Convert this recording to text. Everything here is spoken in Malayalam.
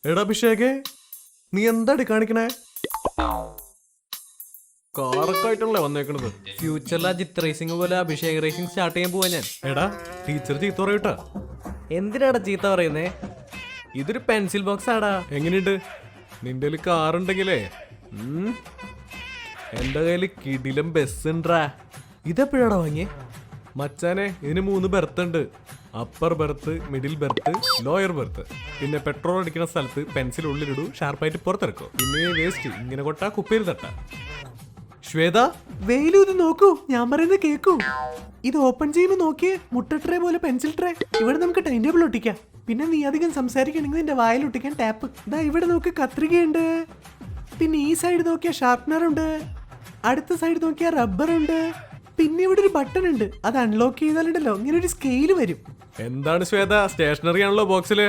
എടാ അഭിഷേകേ, നീ എന്താടി കാണിക്കണേ? കാറൊക്കെ ആയിട്ടല്ലേ വന്നേക്കണത്? ഫ്യൂച്ചറിൽ അജിത് റേസിംഗ് പോലെ അഭിഷേക് റേസിംഗ് സ്റ്റാർട്ട് ചെയ്യാൻ പോവാ ഞാൻ. എടാ ടീച്ചർ ചീത്ത പറയൂട്ടാ. എന്തിനാടാ ചീത്ത പറയുന്നേ? ഇതൊരു പെൻസിൽ ബോക്സ് ആടാ. എങ്ങനെയുണ്ട്? നിന്റെ കയ്യിൽ കാറുണ്ടെങ്കിലേ എന്റെ കയ്യിൽ കിടിലം ബസ് ഉണ്ടാ. ഇതെപ്പോഴാടാ വാങ്ങിയേ? മച്ചാനെ, ഇതിന് 3 ബെർത്ത് ഉണ്ട്. Upper berth, middle berth, lower berth. പിന്നെ പെട്രോൾ അടിക്കുന്ന സ്ഥലത്ത് പെൻസിൽ ഉള്ളിലിടൂ, ഷാർപ്പായിട്ട് പുറത്തിറക്കും. പിന്നെ വേസ്റ്റ് ഇങ്ങനെ കൊട്ടാ കുപ്പയിൽ തട്ടാ. ശ്വേത, വെയിലൂത് നോക്കൂ, ഞാൻ പറയുന്നത് കേക്കൂ. ഇത് ഓപ്പൺ ചെയ്യുമ്പോൾ നോക്കിയേ, മുട്ട ട്രേ പോലെ പെൻസിൽ ട്രേ. ഇവിടെ നമുക്ക് ടൈം ടേബിൾ ഒട്ടിക്കാം. പിന്നെ നീ അധികം സംസാരിക്കണമെങ്കിൽ നിന്റെ വായിൽ ഒട്ടിക്കാൻ ടാപ്പ്. ഇതാ ഇവിടെ നോക്കി കത്രികയുണ്ട്. പിന്നെ ഈ സൈഡ് നോക്കിയാൽ ഷാർപ്പനർ ഉണ്ട്. അടുത്ത സൈഡ് നോക്കിയാൽ റബ്ബർ ഉണ്ട്. പിന്നെ ഇവിടെ ഒരു ബട്ടൺ ഉണ്ട്. അത് അൺലോക്ക് ചെയ്താലുണ്ടല്ലോ ഇങ്ങനെ ഒരു സ്കെയിൽ വരും. എന്താണ് ശ്വേത, സ്റ്റേഷനറി ആണല്ലോ ബോക്സില്?